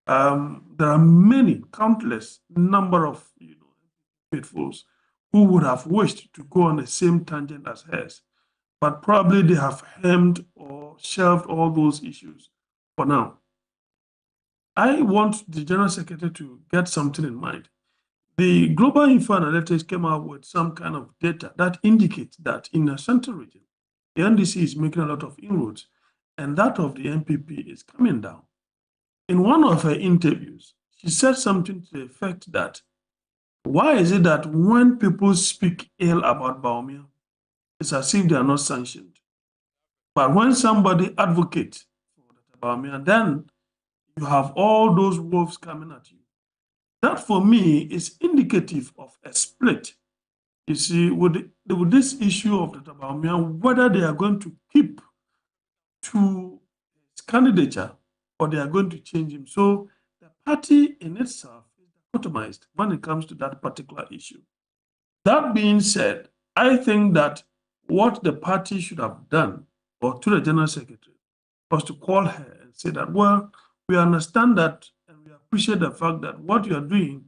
There are many, countless number of faithfuls who would have wished to go on the same tangent as hers, but probably they have hemmed or shelved all those issues for now. I want the General Secretary to get something in mind. The Global Info Analytics came out with some kind of data that indicates that in the Central region, the NDC is making a lot of inroads, and that of the NPP is coming down. In one of her interviews, she said something to the effect that, why is it that when people speak ill about Baumia, it's as if they are not sanctioned? But when somebody advocates for Baumia, then you have all those wolves coming at you. That, for me, is indicative of a split. You see, with this issue of the Baumia, whether they are going to keep to his candidature or they are going to change him. So the party in itself is dichotomized when it comes to that particular issue. That being said, I think that what the party should have done, or to the General Secretary, was to call her and say that, well, we understand that and we appreciate the fact that what you are doing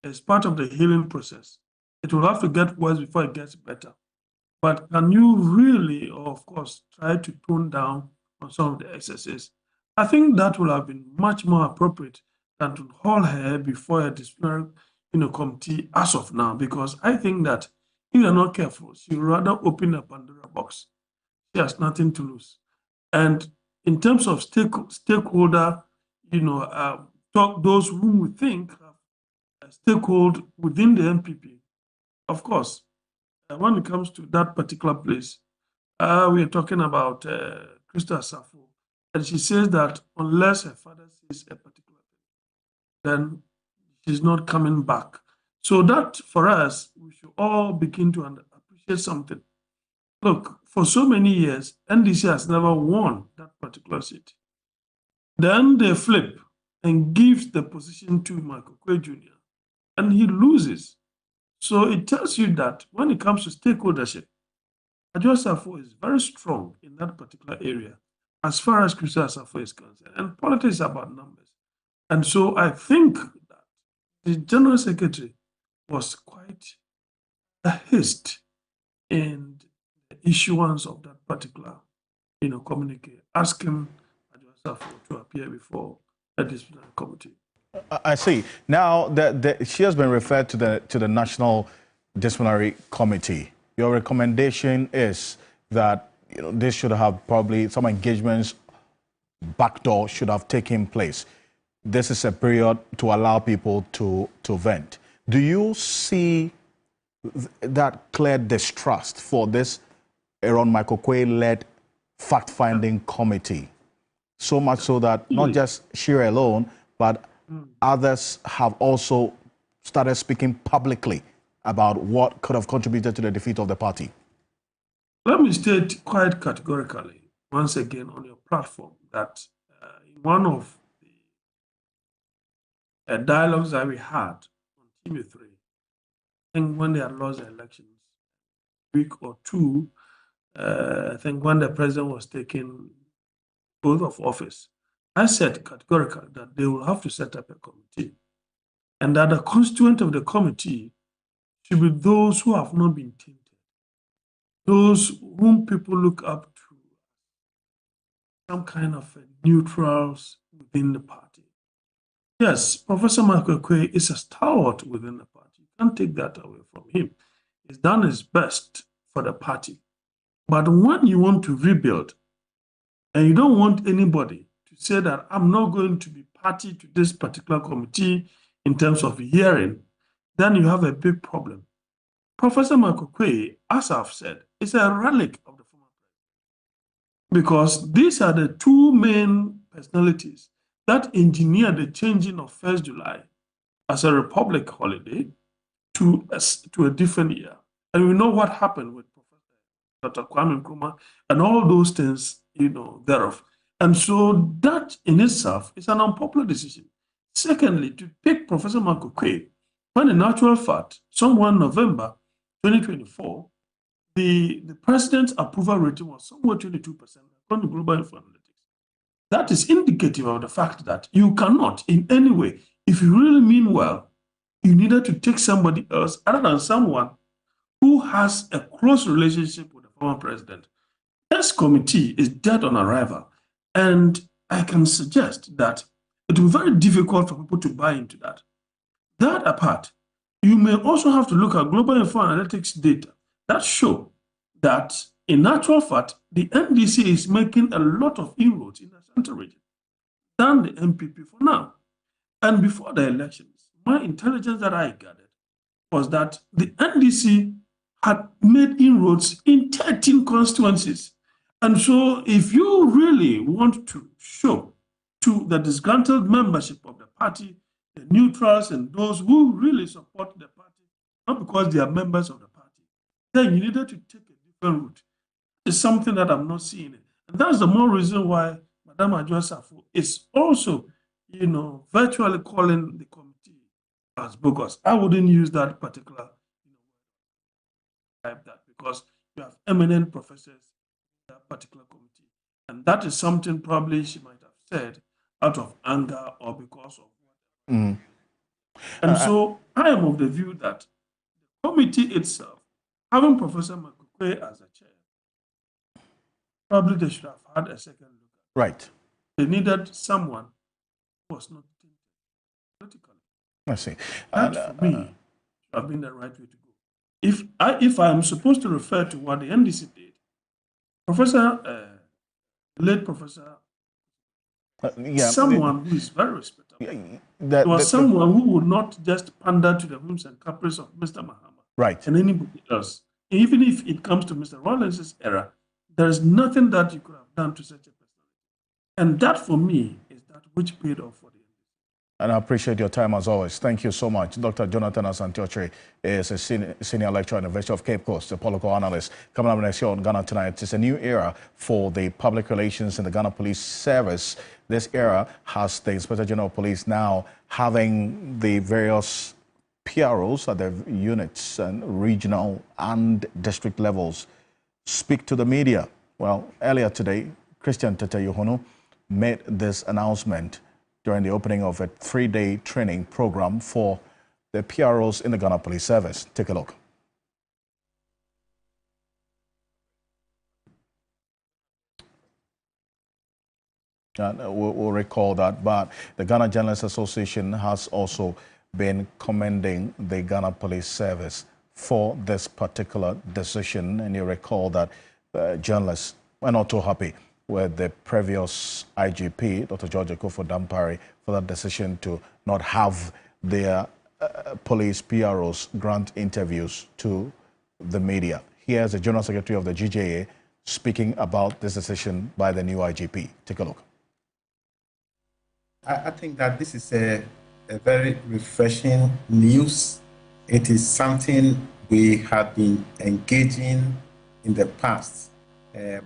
is part of the healing process. It will have to get worse before it gets better. But can you really, of course, try to tone down on some of the excesses? I think that would have been much more appropriate than to haul her before a disciplinary committee as of now, because I think that if you're not careful, she would rather open a Pandora box. She has nothing to lose. And in terms of stakeholder, talk those whom we think have stakeholder within the NPP, of course, when it comes to that particular place, we are talking about Krista Safo, and she says that unless her father says a particular thing, then she's not coming back. So that, for us, we should all begin to appreciate something. Look, for so many years, NDC has never won that particular seat. Then they flip and give the position to Michael Kwe Jr., and he loses. So it tells you that when it comes to stakeholdership, Adjo Safo is very strong in that particular area as far as Krista Safo is concerned. And politics is about numbers. And so I think that the General Secretary was quite a haste in the issuance of that particular communique, asking Adjo Safo to appear before a disciplinary committee. I see. Now, she has been referred to the National Disciplinary Committee. Your recommendation is that this should have probably some engagements backdoor should have taken place. This is a period to allow people to vent. Do you see that clear distrust for this Aaron Michael Kwe-led fact-finding committee? So much so that not just she alone, but others have also started speaking publicly about what could have contributed to the defeat of the party. Let me state quite categorically, once again on your platform, that in one of the dialogues that we had on TV3, I think when they had lost the elections, a week or two, I think when the president was taking oath of office, I said categorically that they will have to set up a committee, and that the constituent of the committee should be those who have not been tainted, those whom people look up to, some kind of neutrals within the party. Yes, Professor Michael Kwe is a stalwart within the party. You can't take that away from him. He's done his best for the party. But when you want to rebuild, and you don't want anybody to say that I'm not going to be party to this particular committee in terms of hearing, then you have a big problem. Professor Michael Kwe, as I've said, is a relic of the former president, because these are the two main personalities that engineered the changing of 1st July as a republic holiday to a different year. And we know what happened with Dr. Kwame Nkrumah and all those things, thereof. And so that in itself is an unpopular decision. Secondly, to pick Professor Michael Kwe, when in actual fact, somewhere in November 2024, the president's approval rating was somewhere 22%, according to Global Info Analytics. That is indicative of the fact that you cannot in any way, if you really mean well, you needed to take somebody else other than someone who has a close relationship with the former president. This committee is dead on arrival. And I can suggest that it will be very difficult for people to buy into that. That apart, you may also have to look at global info analytics data that show that in actual fact, the NDC is making a lot of inroads in the central region than the MPP for now. And before the elections, my intelligence that I gathered was that the NDC had made inroads in 13 constituencies. And so if you really want to show to the disgruntled membership of the party, the neutrals and those who really support the party, not because they are members of the party, then you needed to take a different route. It's something that I'm not seeing. And that's the more reason why Madam Adjoa Safo is also, virtually calling the committee as bogus. I wouldn't use that particular type that because you have eminent professors in that particular committee. And that is something probably she might have said out of anger or because of Mm. And so I am of the view that the committee itself, having Professor Makukwe as a chair, probably they should have had a second look. Right. They needed someone who was not politically. I see. That for me should have been the right way to go. If I am supposed to refer to what the NDC did, late Professor, someone who is very respectable. There was someone who would not just pander to the whims and caprices of Mr. Mahama. Right. And anybody else. Even if it comes to Mr. Rawlings' era, there is nothing that you could have done to such a person. And that, for me, is that which paid off for the NDC. And I appreciate your time as always. Thank you so much. Dr. Jonathan Asante-Okyere is a senior lecturer at the University of Cape Coast, a political analyst. Coming up next year on Ghana Tonight, it's a new era for the public relations in the Ghana Police Service. This era has the Inspector General of Police now having the various PROs at the units and regional and district levels speak to the media. Well, earlier today, Christian Tete Yohonu made this announcement during the opening of a 3-day training program for the PROs in the Ghana Police Service. Take a look. And we'll recall that, but the Ghana Journalists Association has also been commending the Ghana Police Service for this particular decision. And you recall that journalists were not too happy with the previous IGP, Dr. George Akufo-Dampare, for that decision to not have their police PROs grant interviews to the media. Here's the General Secretary of the GJA speaking about this decision by the new IGP. Take a look. I think that this is a very refreshing news. It is something we have been engaging in the past,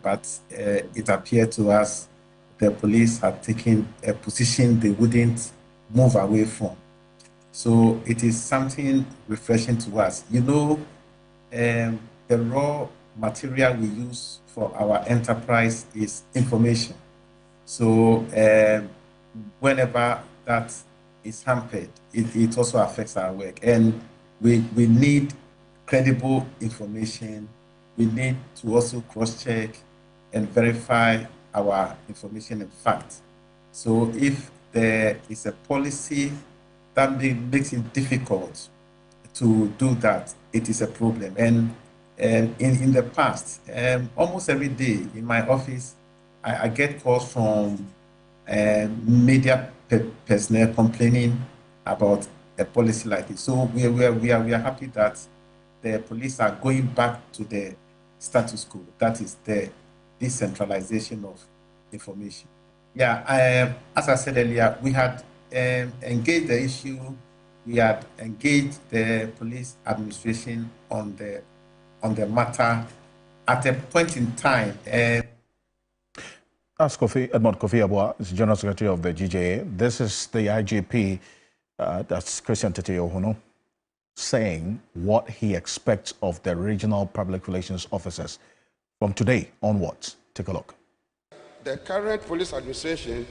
but it appeared to us the police had taken a position they wouldn't move away from. So it is something refreshing to us. You know, the raw material we use for our enterprise is information. So whenever that is hampered, it also affects our work. And we need credible information. We need to also cross-check and verify our information and facts. So if there is a policy that makes it difficult to do that, it is a problem. And in the past, almost every day in my office, I get calls from media personnel complaining about a policy like this. So we are happy that the police are going back to the status quo. That is the decentralization of information. Yeah, as I said earlier, we had engaged the issue. We had engaged the police administration on the matter at a point in time. That's Edmond Kofi Abua, General Secretary of the GJA. This is the IGP, that's Christian Tete Yohonu, saying what he expects of the regional public relations officers from today onwards. Take a look. The current police administration,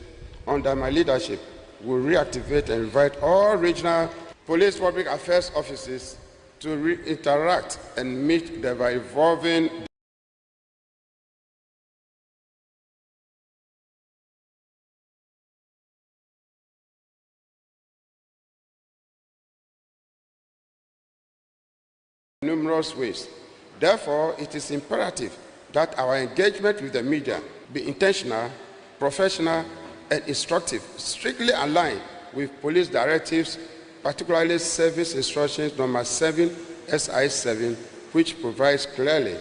under my leadership, will reactivate and invite all regional police public affairs offices to interact and meet the evolving numerous ways. Therefore, it is imperative that our engagement with the media be intentional, professional, and instructive, strictly aligned with police directives, particularly Service Instructions Number 7 SI 7, which provides clearly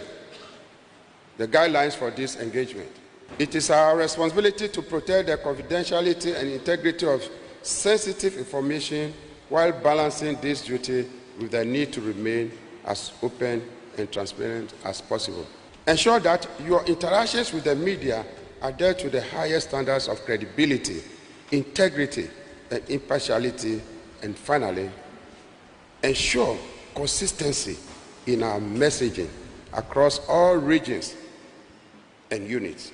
the guidelines for this engagement. It is our responsibility to protect the confidentiality and integrity of sensitive information while balancing this duty with the need to remain as open and transparent as possible. Ensure that your interactions with the media adhere to the highest standards of credibility, integrity, and impartiality. And finally, ensure consistency in our messaging across all regions and units.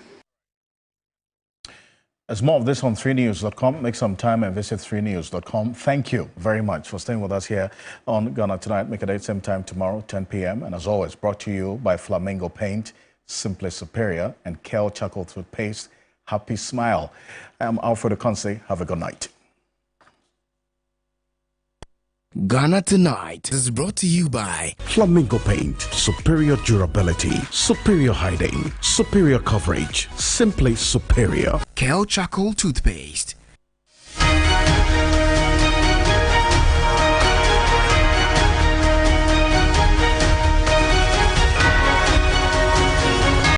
There's more of this on 3news.com. Make some time and visit 3news.com. Thank you very much for staying with us here on Ghana Tonight. Make a date same time tomorrow, 10 p.m. And as always, brought to you by Flamingo Paint, Simply Superior, and Kel Charcoal Toothpaste. Happy Smile. I'm Alfred Ocansey. Have a good night. Ghana Tonight is brought to you by Flamingo Paint. Superior durability, superior hiding, superior coverage, simply superior. Kel Charcoal Toothpaste.